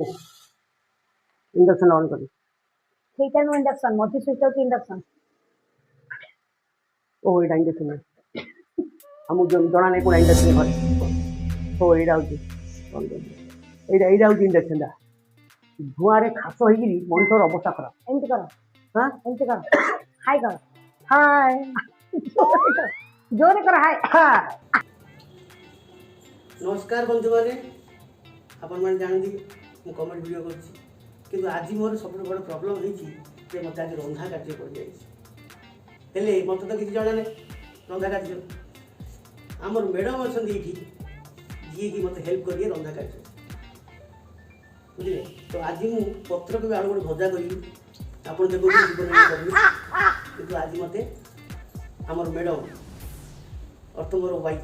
Induction on कर ठीक है इंडक्शन मझी स्विच होची इंडक्शन ओ एटा इंडक्शन हमू जना नहीं कोन इंडक्शन घर ओ एटा होची ऑन कर एटा होची इंडक्शन दा धुआं रे खास होइगिरी मनुष्यर अवस्था खराब एमती करो हां एमती करो हाय करो हाय जोरे करो हाय नमस्कार बंधु मैंने आपण मैंने जानती मु कमेंट वीडियो कर आज मोर सब बड़ प्रॉब्लम होती मत आज रंधा कार्य पड़ जाए मत तो किसी जाना नहीं रंधा कार्य आमर मैडम अच्छा ये जी कि मत हेल्प करिए रंधा कार्य बुझे तो आज मु पत्र को आलू गोटे भजा करी आप देखो जीवन कि आज मत आमर मैडम अर्थ मोर वाइफ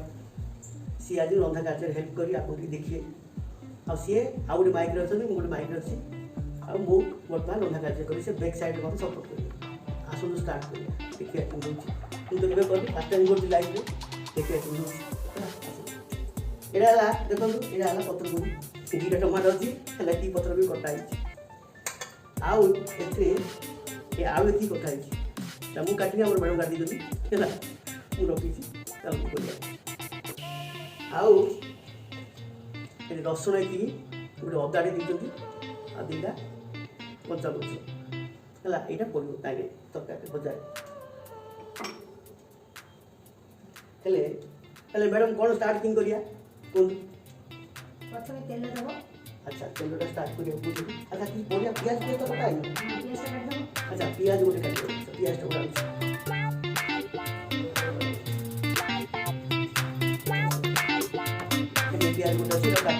सी आज रंधा कार्य हेल्प करी आप देखिए आ सी आ गए माइक अच्छे मुझे माइक अच्छी बर्तमान रंधा कार्य करी से बैक साइड मत सपोर्ट करेंगे आसू स्टार्ट करिए देखिए मुझे तो करी फास्ट टाइम कर लाइफ देखिए यहाँ देखो यहाँ पत्र कोबी दुटा टमाटो अच्छी है पत्र भी कटाई आउ ए आलू ये कटाई मुझे काटी आम मैडम काटी देवी है मुझे रखी आउ रसुण ये गोटे अदाटे देखते आ दुटा कंचा मरीच है यहाँ पड़ो ताकि तरकारी भजा मैडम कौन स्टार्ट किन करिया कौन प्रथमे तेल देबो अच्छा तेल स्टार्ट करिया बुझी अच्छा कि बढ़िया प्याज के तो बताई पियाज काट देबो अच्छा प्याज गोटे काट दो प्याज तो उड़ा प्याज गोटे अच्छी काट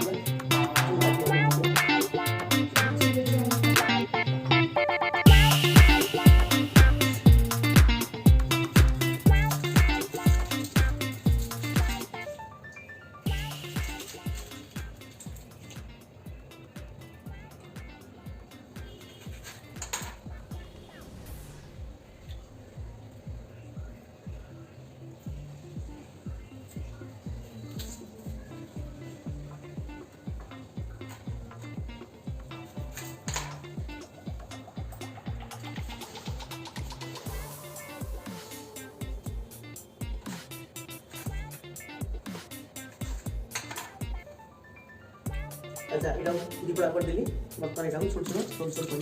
अच्छा ये दीपड़ा कर देली बर्तमान यहाँ छोट छोट छोट छोट कर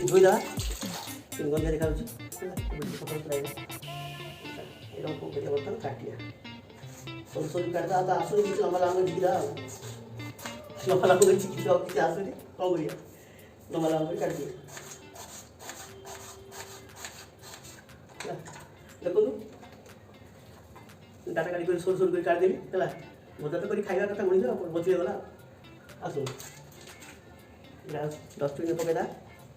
धोईदा गंजा देखा बर्तमान काटिया छोट छोट काटता तो आसुनी किसी लंबा लंबा झिकीदा लंबा लंबा झिकी किसी आसुनी कौन करिया लंबा लंबा काट दिए देखो डाटा काटी कर छोट छोट कर काट देली है भजा तो कर खाइबा कथा मनीष बची गला आसो डस्टबिन पकेदा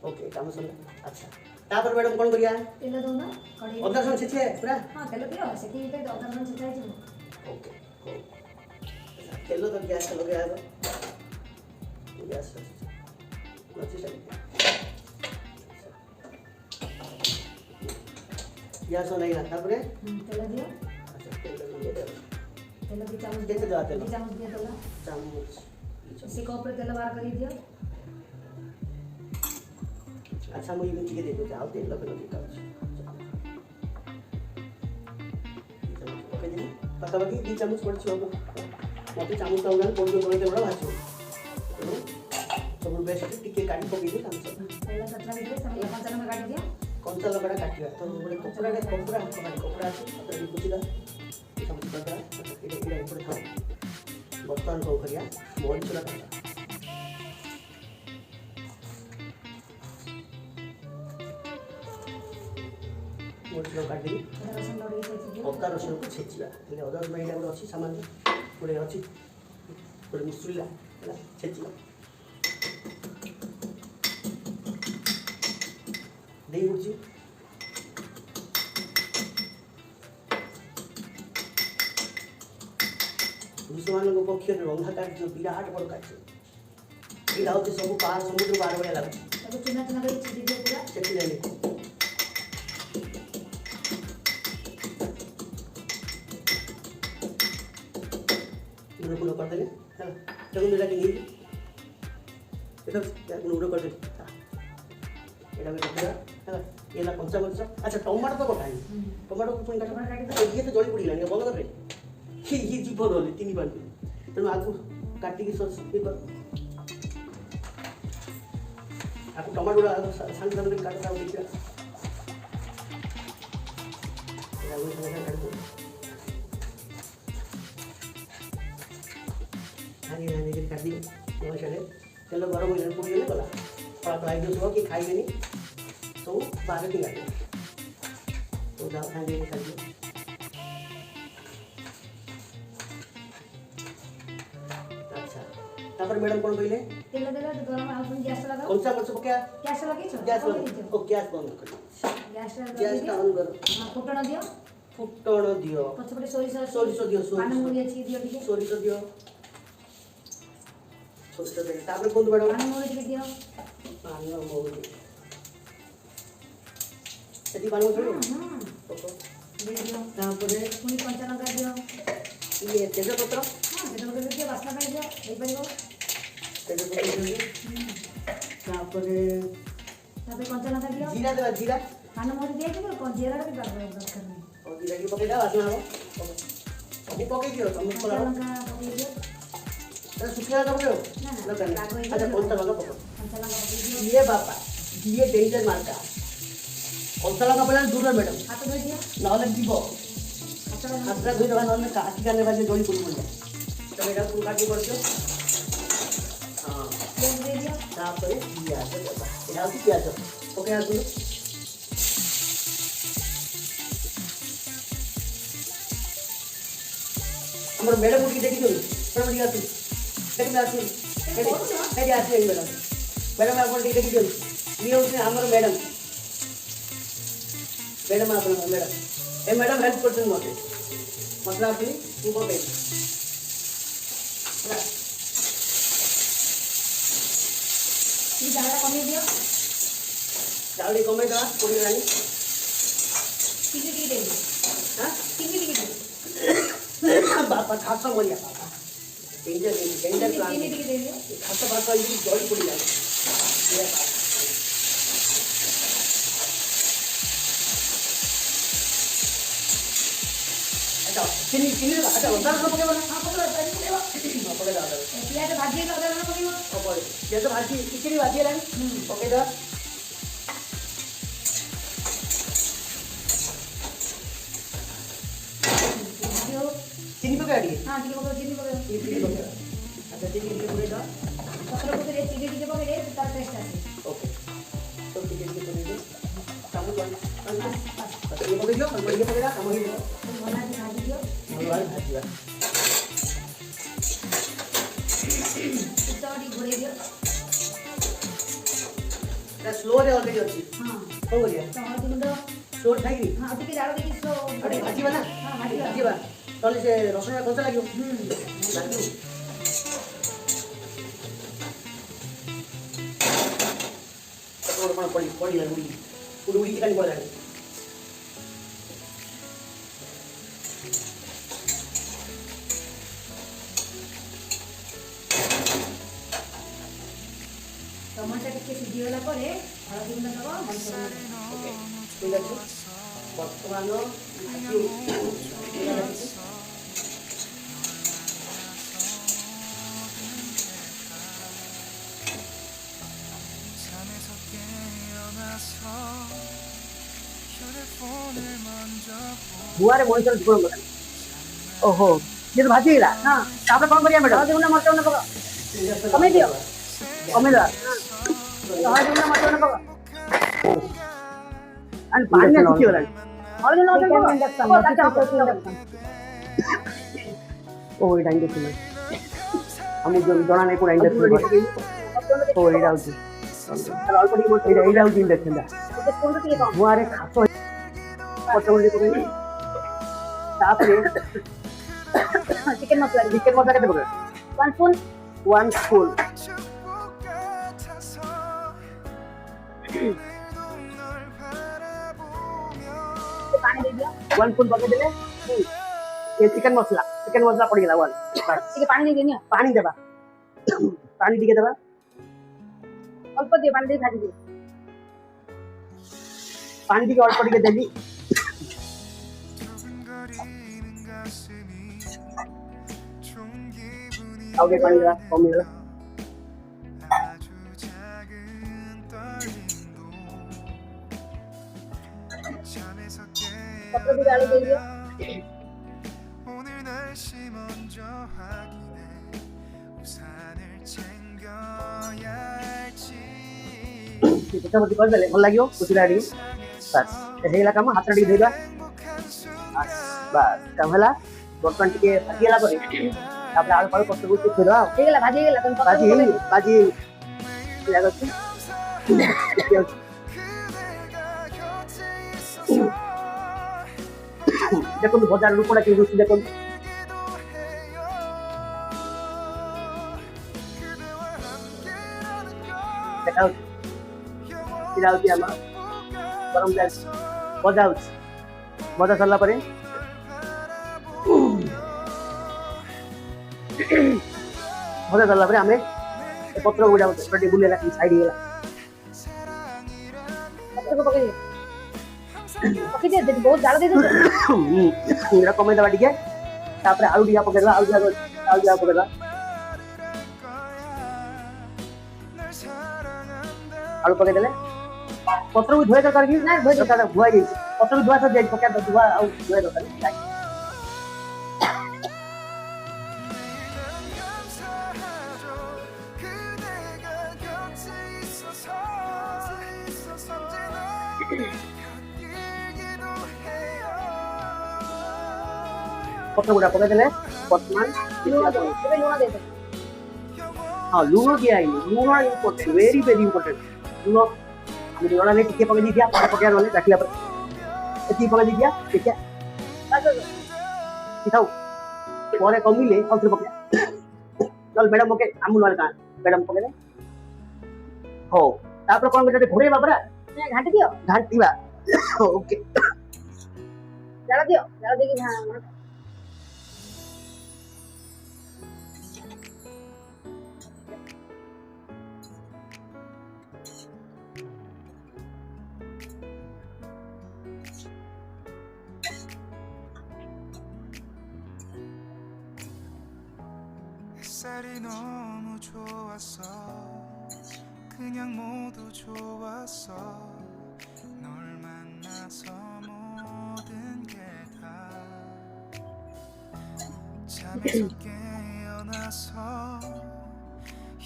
ओके काम सरला अच्छा तापर मैडम कोन करिया तेल दो ना कढ़ाई अदर सन छे पूरा हां तेल दियो सेठी ते अदर सन छे जाई ओके अच्छा तेल तो गैस लगे आबो गैस अच्छी से गैस नहीं ना तापर तेल दियो अच्छा तेल दे तेल दी चामच दे दो तेल चामच दियो तेल चामच इसी कप रे तेल बाहर करी दियो अच्छा मुझे मिर्ची के दे दो जाओ तेल लगे लगे का ओके जी पता बाकी 2 चम्मच पड़ छियो मते चामच का उड़ान पड़ जो बड़ा भाजो सब बेस्ट टिके काटी पके दे काम सब तेल कचरा बिगड़े सब कंचा में काट दिया कंचा लबड़ा काटिया तो बड़े कपड़ा तो बुझिला सब पता इडा ऊपर खाओ बर्तन को करिया मोल चला करता मोल काट दी रसुन लड़ी छेची अदा रसुन को छेचिया हेले अदा रसुन एटा गोटे अछि सामान गोटे अछि गोटे मिसुला हैला छेचिया देई बुझी मुसलमान पक्ष रंधा कार्य विराट बड़ कार्य यहाँ हूँ सब पार समुद्र पार भाया लगे चुना चुना कर छेदी दियो पूरा से गुण करदेले देखो यहाँ कि देखो गुड़ कर दे एटा भी रखिदा हैला ये ला कंचा मरचा अच्छा टमाटो तो कटाई टमाटो को पुणी टमाटो काट काटी ये तो जड़ी पड़ी लानी बंद कर रे ये जीव रोले तीन बार तेणु आगु काटी की सस ये कर आपको टमाटो सांग सांग काट काट देखिए ये आगु संग काट दो हानी हानी के काट दी नमस्कार तेल गरम हो जाए पूरी गले गला पड़ा पड़ा जो सब कि खाइबेनी तो बाहर की गाड़ी तो जाओ खाने के खाइए अच्छा तापर मैडम कोन कहले तेल देला तो गरम आ पुनी गैस लगाओ कौन सा मरच पका गैस लगे छो गैस ओ गैस बंद कर गैस गैस लगा ऑन कर फुटण दियो फुटण दियो पछपटे सोरिष सोरिष दियो पान सोरिष मुड़ी अछि दियो ठीक सोरिष दियो सोरिष दे तापर कोन मैडम पान मुड़ी ठीक दियो पान मोहरी एती पान मोहरी दे दियो तापर पुनी कंचा लगा दियो ये तेजपत्र हां तेल लगा दियो वासना पाई दियो एई परिबो तेजपत्र दियो तापर कंचा लगा दियो जीरा देवा जीरा पान मुड़ी दियो कि कोन जीरा के दरकार नहीं और जीरा की पके दावा आसना हो अभी पके दियो तुम कंचा को लगा पके दियो अरे सुखिया का पके ना ना करना रागो अच्छा कौन सा लगा पको कंचा लगा पके दियो ये बापा ये डेंजर मार्का कौन सा लगा पहले दूर बैठो हाथ धो दियो नहले जीव हाथ लगा हाथरा धोई दवा नहले काटी करने बाजे जोड़ी पुरी पड़ जाए तो मेरा तुम काटी पड़छो हां तेल दे दियो तापर प्याज देबा एटा होची प्याज ओके आसु हमर मैडम उठी देखि जो मैडम दिया तू देख मैं आसु ए आसु मैडम मैडम आप देखि जो ये होते हमर मैडम मैडम आप मैडम ए मैडम हेल्प करछन मते मतलब आपनी तू को बे ये दाड़ा कमी दियो चावड़ी कमे दवा पूरी रानी टिके टिके दे हां टिके टिके दे बापा खासा बोलिया बापा डेंजर प्लान टिके टिके दे दियो खासा बात तो ये जोड़ी पड़ी जाए ये बात अच्छा चीनी चीनी अच्छा मसाला सब पके बोला हां पकड़ पकड़ पके दादा प्याज भाजी कर देना पड़िबो ओके ये तो भाजी खिचड़ी भाजी है ओके दा दियो चीनी पके आड़ी हां टिके पकड़ चीनी पकड़ ये चीनी पके अच्छा चीनी पके दा पकड़ पकड़ टिके टिके पकड़ तार टेस्ट आसे ओके तो टिके टिके पके कामू कर अच्छा ये पके दियो हम ये पके दा हम ही दियो बना के भाजी दियो भगवान भाजी बा चितौड़ी घोड़े दियो ता स्लो रे ऑलरेडी अछि हां हो गया तो हल्दी गुंडो छोड़ खाई हां टिके दाड़ा देखि स्लो अरे भाजी बना हां भाजी भाजी बा तले से रसुन कंचा लागियो लागियो और कोन पड़ी पड़ी उड़ी उड़ी उड़ी खाली पड़ा टमाटर टिके सिद्धि होला परे हल्दी गुंडो दबो मसाला ओके ठीक है वर्तमान बुआरे मଣିଷର ଜୀବନ ବଦଳ ओहो ये तो भाजी ला हां तापर कोन करिया मैडम हल्दी गुंडो मरचा पकड़ कमे दियो कमे दा हल्दी गुंडो मरचा पकड़ आणि पाणी नाही किती होला हल्दी गुंडो मरचा पकड़ ओ एटा इंजेक्शन हमु जणा नाही कोन इंजेक्शन ओ एटा होची अल्प टिके मोट एटा होची इंजेक्शन दा बुआरे खातो पटोली को तापरे चिकन मसाला चिकन मसाला केते पकड़ 1 स्पून पानी दे दियो 1 स्पून पके देले ये चिकन मसाला पड़ गेला 1 बस टिके पानी दे दियो पानी देबा पानी टिके देबा ଅଳ୍ପ ଦିଅ ପାଣି ଦେଇ ଭାଜି ଦିଅ। ପାଣି ଟିକେ ଅଳ୍ପ ଟିକେ ଦେଲି। ଆଉ ଟିକେ ପାଣି ଦେବା, କମିଗଲା। ପତ୍ର ବି ଆଳୁ ଦେଇଦିଅ। ପୋଛାପୋଛି କରିଦେଲେ ଭଲ ଲାଗିବ। ପୋଛିଲା ଟିକେ ବାସ୍ ହେଇଗଲା କାମ। ହାତ ଟିକେ ଧୋଇଦବା। ବାସ୍ କାମ ହେଲା। ବର୍ତ୍ତମାନ ଟିକେ ଭାଜିଗଲା ପରେ ତାପରେ ଆଳୁ ଫାଳୁ ପତ୍ର ପତ୍ର ଥୋଇଦବା। ହେଇଗଲା ଭାଜି ହେଇଗଲା। ତମେ ପତ୍ର ଭାଜି ହେଇନି, ଭାଜି ଅଛି ଦେଖନ୍ତୁ ବଜାର ରୂପଟା କେମିତି ଅଛି ଦେଖନ୍ତୁ। ଦେଖାଉଛି ସେଟା ହଉଛି ଆମର ଗରମ ଚାଲିଛି, ଭଜା ହଉଛି। ଭଜା ସରିଲା ପରେ ଆମେ ପତ୍ର ଗୁଡା ଟିକେ ବୁଲେଇଲା ସାଇଡ୍ ହେଇଗଲା। ପତ୍ରକୁ ପକେଇଦିଅ। ପକେଇଦିଅ ଯଦି ବହୁତ ଜାଳ ଦେଇଦଉଛ ଏଇଟା କମେଇଦବା ଟିକେ। ତାପରେ ଆଳୁ ଟିକେ ପକେଇଦବା। ଆଳୁ ଟିକେ ପକେଇଦବା। ଆଳୁ ପକେଇଦେଲେ ପତ୍ରକୁ ଧୋଇବା ଦରକାର କି ନା? ଧୋଇ ଦରକାର, ଧୁଆ ହେଇଯାଇଛି। ପତ୍ରକୁ ଧୁଆ ସରିଯାଇଛି, ପକେଇବା ଧୁଆ ଆଉ ଧୋଇବା ଦରକାର। ପତ୍ର ଗୁଡା ପକେଇଦେଲେ ବର୍ତ୍ତମାନ ଲୁଣ ଦେଇଦବ। ହଁ ଲୁଣ ଦିଆ ହେଇନି। ଲୁଣ ଇମ୍ପୋର୍ଟାଣ୍ଟ, ଭେରି ଭେରି ଇମ୍ପୋର୍ଟାଣ୍ଟ। ଲୁଣ ଆମେ ଜଣା ନାହିଁ, ଟିକେ ପକେଇ ଦେଇଦିଆ। ପରେ ପକେଇବା ନହେଲେ କାଟିଲା ପରେ ଏତିକି ପକେଇ ଦେଇଦିଆ। ଦେଖିଆ ଥାଉ, ପରେ କମିଲେ ଆଉ ଥରେ ପକେଇବା। ନହେଲେ ମ୍ୟାଡାମ ପକେଇ ଆମକୁ ନହେଲେ କାଁ ମ୍ୟାଡାମ ପକେଇଲେ ହଉ। ତାପରେ କଣ କରିବା? ଘୋଡେଇବା ପରା, ଘାଣ୍ଟି ଦିଅ। ଘାଣ୍ଟିବା। ଓକେ, ଜାଳ ଦିଅ। ଜାଳ ଦେଇକି 햇살이 너무 좋았어. 그냥 모두 좋았어. 널 만나서 모든 게 다 잠에서 깨어나서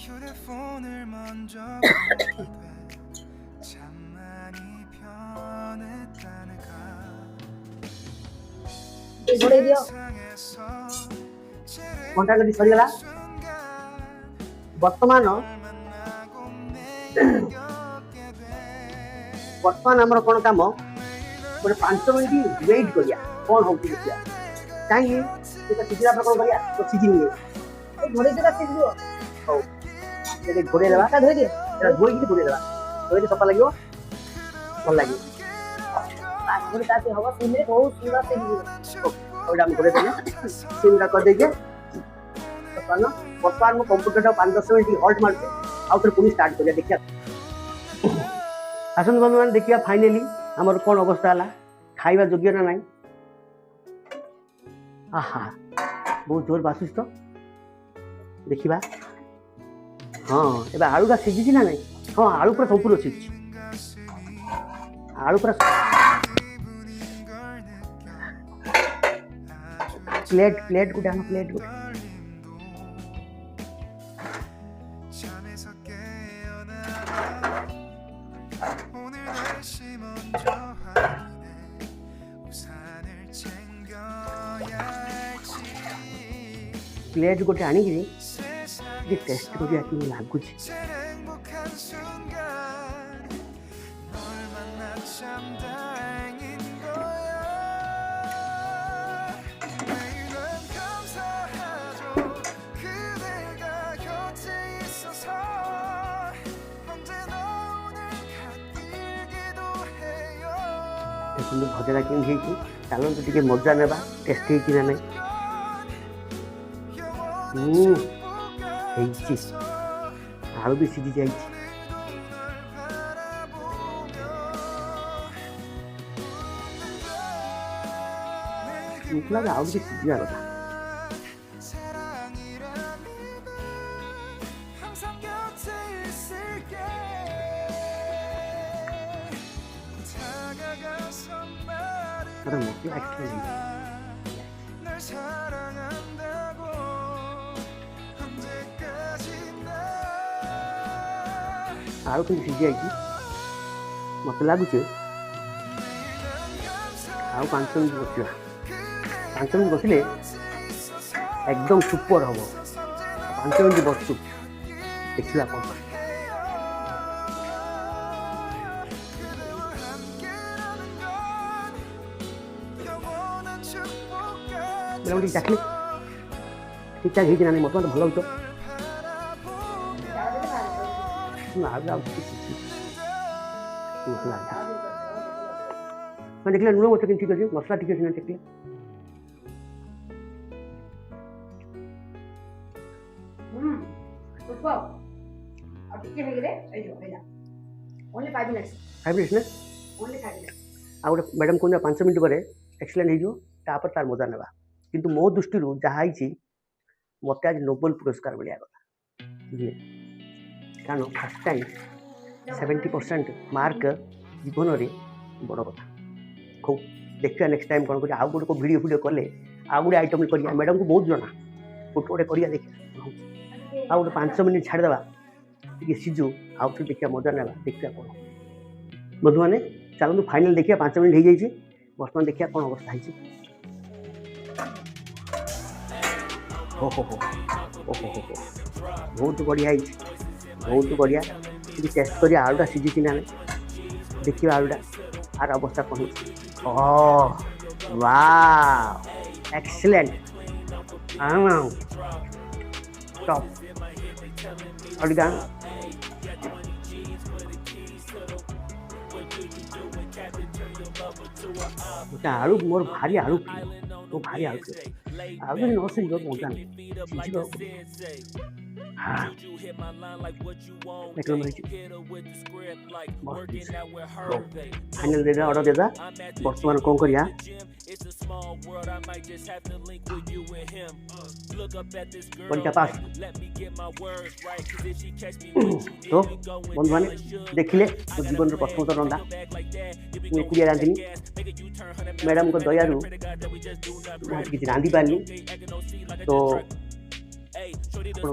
휴대폰을 먼저 보게 돼. 참 많이 변했다는가. ଘଣ୍ଟା ଯଦି ସରିଗଲା ବର୍ତ୍ତମାନ ଆମର କଣ କାମ? ଗୋଟେ 5 ମିନିଟ୍ ୱେଟ୍ କରିବା, କଣ ହଉଛି ଦେଖିବା। କାହିଁକି ସେଟା ସିଝିଲା ପରେ କଣ କରିବା? ତ ସିଝିନି, ଘୋଡେଇ ଦେବା, ସିଝିବ। ହଉ ଯଦି ଘୋଡେଇ ଦେବା, ଧୋଇକି ଘୋଡେଇ ଦେବା। ଧୋଇକି ସଫା ଲାଗିବ, ଭଲ ଲାଗିବ। ହବ ସିମରେ ବହୁତ ସୁନ୍ଦର ସିଝିଯିବ। ଆମେ ଘୋଡେଇ ଦେଲେ ସିମ୍ଟା କରିଦେଇଛେ। ବର୍ତ୍ତମାନ ମୁଁ କମ୍ପ୍ୟୁଟରଟା 5-10 ମିନିଟ୍ ହଲ୍ଟ ମାରୁଛେ। ଆଉ ଥରେ ପୁଣି ଷ୍ଟାର୍ଟ କରିବା, ଦେଖିବା। ଆସନ୍ତୁ ବନ୍ଧୁମାନେ ଦେଖିବା ଫାଇନାଲି ଆମର କ'ଣ ଅବସ୍ଥା ହେଲା, ଖାଇବା ଯୋଗ୍ୟ ନା ନାହିଁ। ଆହା ବହୁତ ଜୋର ବାସୁଛି ତ, ଦେଖିବା। ହଁ ଏବେ ଆଳୁଟା ସିଝିଛି ନା ନାହିଁ? ହଁ ଆଳୁ ପୁରା ସମ୍ପୂର୍ଣ୍ଣ ସିଝିଛି। ଆଳୁ ପୁରା ପ୍ଲେଟ୍ ଗୋଟେ ଆଣ, ପ୍ଲେଟ୍ ଗୋଟେ। ପ୍ଲେଟ୍ ଗୋଟେ ଆଣିକିରି ଟିକେ ଟେଷ୍ଟ କରିବା କେମିତି ଲାଗୁଛି। ଦେଖନ୍ତୁ ଭଜାଟା କେମିତି ହେଇଛି, ଚାଲନ୍ତୁ ଟିକେ ମଜା ନେବା, ଟେଷ୍ଟ ହେଇଛି ନା ନାହିଁ। ହେଇଛି, ଆଳୁ ବି ସିଝି ଯାଇଛି। मत लगे आउ किसी सिझा कथा 사랑이란 이름 항상 곁에 있을게 다가가서 말을 अरे मोटी एक्सीलेंट 날 사랑한다고 언제까지나 आउ किसी सिझा की मत लगुचे आउ 5 मिनट बसिया 5 मिनट बसिले एकदम सुपर हम 5 मिनट बसु देखा कौन मेरा चाकरी ठीक ठाक हो मत मत भल हो देखिए लुण मत ठीक अच्छे मसला ठीक अच्छे देखिए super ଆଉ ଟିକେ ହେଇଗଲେ ହେଇଯିବ ହେଇଲା only 5 minutes 5 मिनट ना only 5 minutes आ गोटे मैडम कहते 5 मिनट पर एक्सीलेंट हो तार मजा ना किंतु मो दृष्टि जहाँ मत आज नोबेल पुरस्कार मिलिया कथा बुझे कारण फर्स्ट टाइम 70% मार्क जीवन में बड़ कथा खूब देखिए नेक्स्ट टाइम कौन कर आउ गोटे वीडियो वीडियो कले आउ गोटे आइटम कर मैडम को बहुत जना गोटे गोटे कर देखिए आउ गोटे 5 मिनट छाड़देवा टे सीझु आउ थे देखिए मजा ना देखिए कौन बंधु मैंने चलते फाइनल देखिए 5 मिनट हो जाए बर्तमान देखिए कौन अवस्था है हो बहुत बढ़िया बहुत बढ़िया टेस्ट करिए आलुटा सीझी ना देखिए आलुटा आर अवस्था कौन वाह एक्सीलेंट टॉप आलू मोर भारी आलू तो भारी आलू आलू न सीझ मजा हाँ फाइनल देगा ऑर्डर देगा बर्तमान कौन करिया पंचा पास तो बंधु मैंने देखिले तो जीवन प्रथम तो रंधा मुझे कुड़िया रांधि मैडम को दयारू किसी रांधि पारनी तो आपको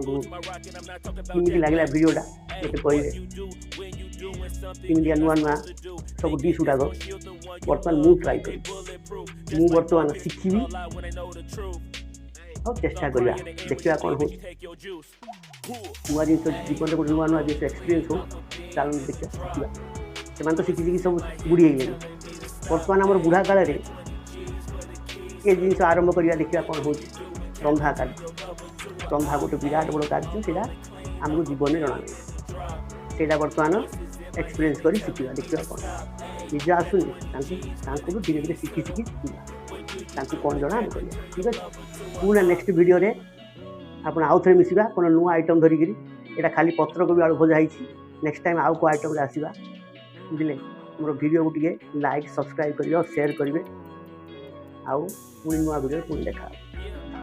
लगे भिडटा मत कहे नुआ नुआ सब डिश गुड़ाक बर्तमान मु ट्राए कर बर्तमान शिखी और चेष्टा करवा देखा कौन हो नुआ जिन जीवन गोटे नुआ नुआ जिन एक्सपीरियंस हो चल देखा से तो शिखी शिखी सब बुड़ी बर्तमान आम बुढ़ा काल ये जिन आरंभ करवा देखा कौन हो रंधा कार्य रंधा गोटे विराट बड़ कार्य से आमको जीवन में जना से बर्तमान एक्सपीरियंस कर शिखा देखा कौन निजे आसुनी धीरे धीरे शिखी शिखी कौन जना आम कर ठीक अच्छे पुणे नेक्स्ट वीडियो रे आप आउ थे मिसवा कौन नुआ आइटम धरिकी यहाँ खाली पत्र को भी आलू भजा नेक्स्ट टाइम आउ को आइटम आसवा बुझे मोर वीडियो को टे लाइक सब्सक्राइब करेंगे और शेयर करेंगे आउ पुणी नुआ वीडियो पुणी देखा।